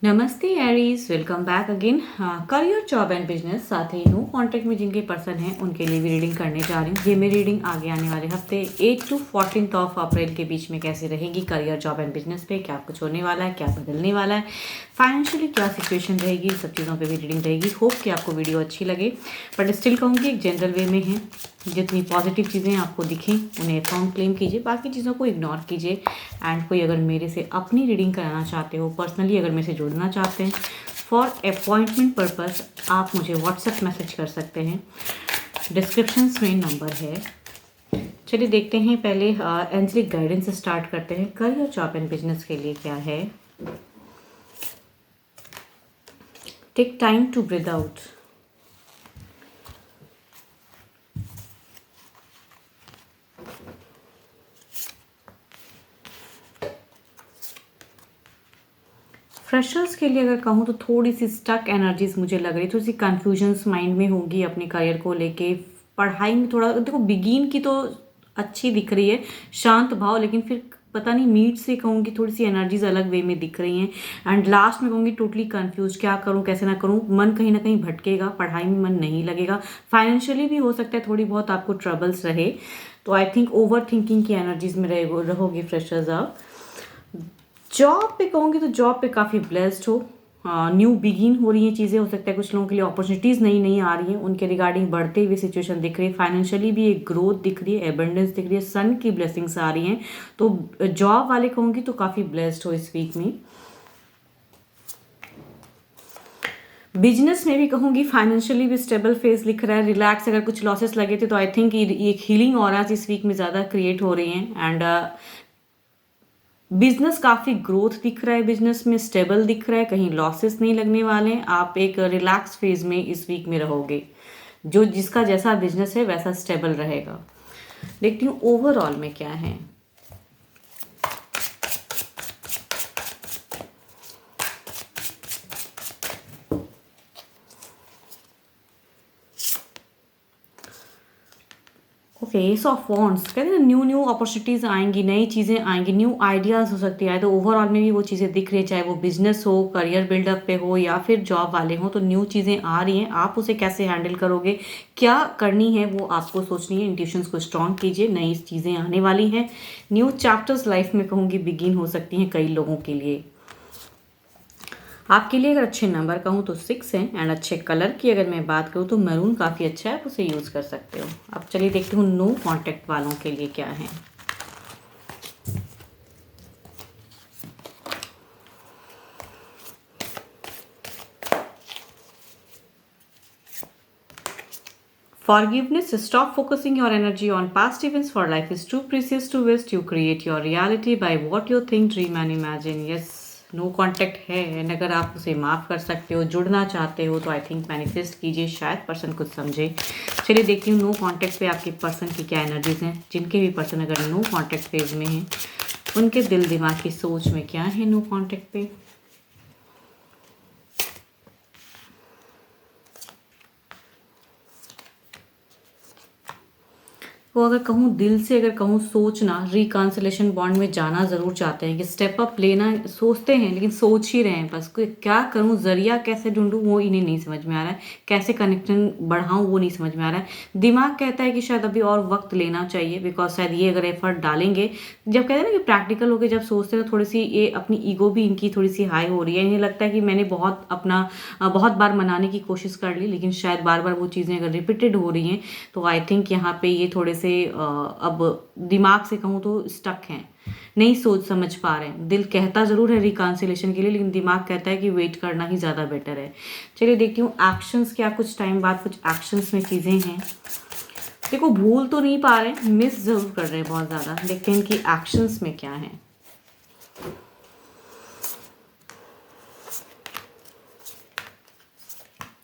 नमस्ते Aries, welcome back again. Career job and business, साथ ही no contact में जिनके पर्सन हैं उनके लिए भी रीडिंग करने जा रही हूँ। ये मेरी रीडिंग आगे आने वाले हफ्ते 8 to 14 ऑफ अप्रैल के बीच में कैसे रहेगी करियर जॉब एंड बिजनेस पे, क्या कुछ होने वाला है, क्या बदलने वाला है, फाइनेंशियली क्या सिचुएशन रहेगी, सब चीज़ों पे भी रीडिंग रहेगी। होप कि आपको वीडियो अच्छी लगे, बट स्टिल कहूँगी एक जनरल वे में है। जितनी पॉजिटिव चीज़ें आपको दिखें उन्हें फॉर्म क्लेम कीजिए, बाकी चीज़ों को इग्नोर कीजिए। एंड कोई अगर मेरे से अपनी रीडिंग कराना चाहते हो, पर्सनली अगर मेरे से जुड़ना चाहते हैं फॉर अपॉइंटमेंट पर्पस, आप मुझे व्हाट्सएप मैसेज कर सकते हैं। डिस्क्रिप्शंस में नंबर है। चलिए देखते हैं, पहले एंजलिक गाइडेंस स्टार्ट करते हैं। करियर जॉब एंड बिजनेस के लिए क्या है? Take time to breathe out. Freshers के लिए अगर कहूँ तो थोड़ी सी स्टक एनर्जीज मुझे लग रही है, थोड़ी सी कन्फ्यूजन्स माइंड में होगी अपने करियर को लेके। पढ़ाई में थोड़ा देखो, बिगिन की तो अच्छी दिख रही है, शांत भाव, लेकिन फिर पता नहीं मीट से कहूँगी थोड़ी सी एनर्जीज अलग वे में दिख रही हैं। एंड लास्ट में कहूँगी टोटली कंफ्यूज, क्या करूँ कैसे ना करूँ, मन कहीं ना कहीं भटकेगा, पढ़ाई में मन नहीं लगेगा। फाइनेंशियली भी हो सकता है थोड़ी बहुत आपको ट्रबल्स रहे, तो आई थिंक ओवर थिंकिंग की एनर्जीज में रहोगे फ्रेशर्स आप। जॉब पे कहूँगी तो जॉब पे काफ़ी ब्लेस्ड हो, न्यू बिगिन हो रही हैं चीज़ें, हो सकता है कुछ लोगों के लिए अपॉर्चुनिटीज़ नई नई आ रही हैं, उनके रिगार्डिंग बढ़ते हुए सिचुएशन दिख रही है। फाइनेंशियली भी एक ग्रोथ दिख रही है, एबंडेंस दिख रही है, सन की ब्लेसिंग्स आ रही हैं। तो जॉब वाले कहूँगी तो काफ़ी ब्लेस्ड हो इस वीक में। बिजनेस में भी कहूँगी फाइनेंशियली भी स्टेबल फेज लिख रहा है, रिलैक्स। अगर कुछ लॉसेस लगे थे तो आई थिंक एक हीलिंग ऑराज इस वीक में ज़्यादा क्रिएट हो रही हैं। एंड बिजनेस काफ़ी ग्रोथ दिख रहा है, बिजनेस में स्टेबल दिख रहा है, कहीं लॉसेस नहीं लगने वाले हैं। आप एक रिलैक्स फेज में इस वीक में रहोगे, जो जिसका जैसा बिजनेस है वैसा स्टेबल रहेगा। देखती हूँ ओवरऑल में क्या है। ओके, एस ऑफ वॉन्ड्स कहते हैं न्यू न्यू अपॉर्चुनिटीज़ आएंगी, नई चीज़ें आएंगी, न्यू आइडियाज़ हो सकती है। तो ओवरऑल में भी वो चीज़ें दिख रही है, चाहे वो बिजनेस हो, करियर बिल्डअप पे हो, या फिर जॉब वाले हो, तो न्यू चीज़ें आ रही हैं। आप उसे कैसे हैंडल करोगे, क्या करनी है, वो आपको सोचनी है। इंट्यूशंस को स्ट्रॉन्ग कीजिए, नई चीज़ें आने वाली हैं। न्यू चैप्टर्स लाइफ में कहूँगी बिगिन हो सकती हैं कई लोगों के लिए। आपके लिए अगर अच्छे नंबर कहूँ तो 6 हैं। एंड अच्छे कलर की अगर मैं बात करूँ तो मैरून काफ़ी अच्छा है, आप उसे यूज़ कर सकते हो। अब चलिए देखते हूँ नो कॉन्टैक्ट वालों के लिए क्या है। Forgiveness, stop focusing your energy on past events, for life is too precious to waste. You create your reality by what you think, dream and imagine. Yes, no contact है, and अगर आप उसे माफ़ कर सकते हो, जुड़ना चाहते हो, तो आई थिंक मैनिफेस्ट कीजिए, शायद पर्सन कुछ समझे। चलिए देखती हूँ नो कॉन्टैक्ट पे आपके पर्सन की क्या एनर्जीज हैं। जिनके भी पर्सन अगर नो कॉन्टैक्ट फेज में हैं, उनके दिल दिमाग की सोच में क्या है नो कॉन्टैक्ट पे। वो अगर कहूँ दिल से, अगर कहूँ सोचना, रिकॉन्सिलेशन बॉन्ड में जाना ज़रूर चाहते हैं, कि स्टेप अप लेना सोचते हैं, लेकिन सोच ही रहे हैं बस, क्या करूँ, जरिया कैसे ढूंढूँ वो इन्हें नहीं समझ में आ रहा है, कैसे कनेक्शन बढ़ाऊँ वो नहीं समझ में आ रहा है। दिमाग कहता है कि शायद अभी और वक्त लेना चाहिए, बिकॉज शायद ये अगर एफर्ट डालेंगे, जब कहते हैं ना कि प्रैक्टिकल होकर जब सोचते हैं तो थोड़ी सी ये अपनी ईगो भी इनकी थोड़ी सी हाई हो रही है। इन्हें लगता है कि मैंने बहुत बार मनाने की कोशिश कर ली, लेकिन शायद बार बार वो चीज़ें अगर रिपीटेड हो रही हैं, तो आई थिंक यहाँ पे ये थोड़े से अब दिमाग से कहूँ तो स्टक हैं, नहीं सोच समझ पा रहे हैं। दिल कहता ज़रूर है रिकॉन्सिलेशन के लिए, लेकिन दिमाग कहता है कि वेट करना ही ज़्यादा बेटर है। चलिए देखती हूँ एक्शंस, क्या कुछ टाइम बाद कुछ एक्शंस में चीज़ें हैं। देखो भूल तो नहीं पा रहे, मिस ज़रूर कर रहे हैं बहुत ज़्यादा। देखते हैं इनकी एक्शंस में क्या है।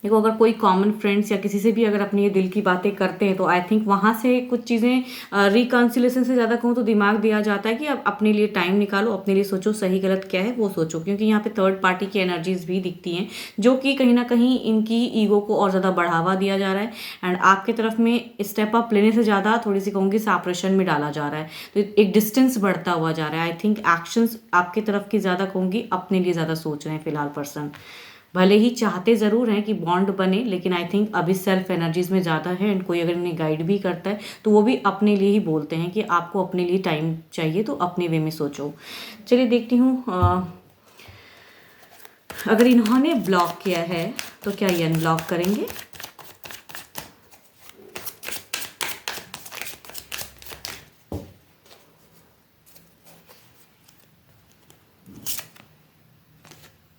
देखो, अगर कोई कॉमन फ्रेंड्स या किसी से भी अगर अपनी ये दिल की बातें करते हैं तो आई थिंक वहाँ से कुछ चीज़ें रिकन्सिलेशन से ज़्यादा कहूँ तो दिमाग दिया जाता है कि अब अपने लिए टाइम निकालो, अपने लिए सोचो सही गलत क्या है वो सोचो, क्योंकि यहाँ पे थर्ड पार्टी की एनर्जीज भी दिखती हैं जो कि कहीं ना कहीं इनकी ईगो को और ज़्यादा बढ़ावा दिया जा रहा है एंड आपके तरफ में स्टेप अप लेने से ज़्यादा थोड़ी सी कहूँगी सेपरेशन में डाला जा रहा है, तो एक डिस्टेंस बढ़ता हुआ जा रहा है। आई थिंक एक्शंस आपकी तरफ की ज़्यादा कहूँगी अपने लिए ज़्यादा सोच रहे हैं फिलहाल पर्सन, भले ही चाहते ज़रूर हैं कि बॉन्ड बने, लेकिन आई थिंक अभी सेल्फ एनर्जीज में ज़्यादा है एंड कोई अगर इन्हें गाइड भी करता है तो वो भी अपने लिए ही बोलते हैं कि आपको अपने लिए टाइम चाहिए तो अपने वे में सोचो। चलिए देखती हूँ अगर इन्होंने ब्लॉक किया है तो क्या ये अनब्लॉक करेंगे।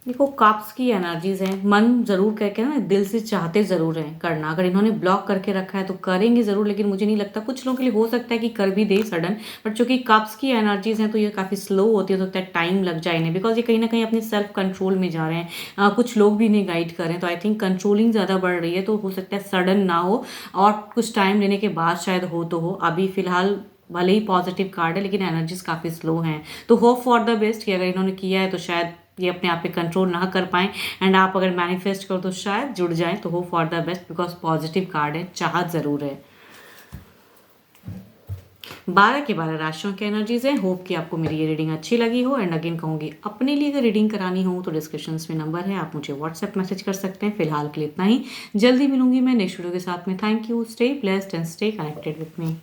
देखो, कप्स की एनर्जीज हैं, मन जरूर कह के ना दिल से चाहते जरूर हैं करना, अगर इन्होंने ब्लॉक करके रखा है तो करेंगे जरूर, लेकिन मुझे नहीं लगता, कुछ लोगों के लिए हो सकता है कि कर भी दे सडन, बट चूंकि कप्स की एनर्जीज हैं तो ये काफ़ी स्लो होती है, तो सकता है टाइम लग जाए इन्हें, बिकॉज ये कहीं ना कहीं अपने सेल्फ कंट्रोल में जा रहे हैं। कुछ लोग भी इन्हें गाइड कर रहे हैं, तो आई थिंक कंट्रोलिंग ज़्यादा बढ़ रही है, तो हो सकता है सडन ना हो और कुछ टाइम लेने के बाद शायद हो तो हो। अभी फिलहाल भले ही पॉजिटिव कार्ड है लेकिन एनर्जीज काफ़ी स्लो हैं, तो होप फॉर द बेस्ट कि अगर इन्होंने किया है तो शायद ये अपने आप पे कंट्रोल ना कर पाएँ एंड आप अगर मैनिफेस्ट करो तो शायद जुड़ जाएं, तो hope for the best because positive card है, चाहत ज़रूर है। 12 के 12 राशियों की एनर्जीज हैं। होप कि आपको मेरी ये रीडिंग अच्छी लगी हो एंड अगेन कहूँगी अपने लिए अगर रीडिंग करानी हो तो डिस्क्रिप्शन में नंबर है, आप मुझे व्हाट्सएप मैसेज कर सकते हैं। फिलहाल के लिए इतना ही, जल्दी मिलूंगी मैं नेक्स्ट वीडियो के साथ में। Thank you, stay blessed and stay connected with me.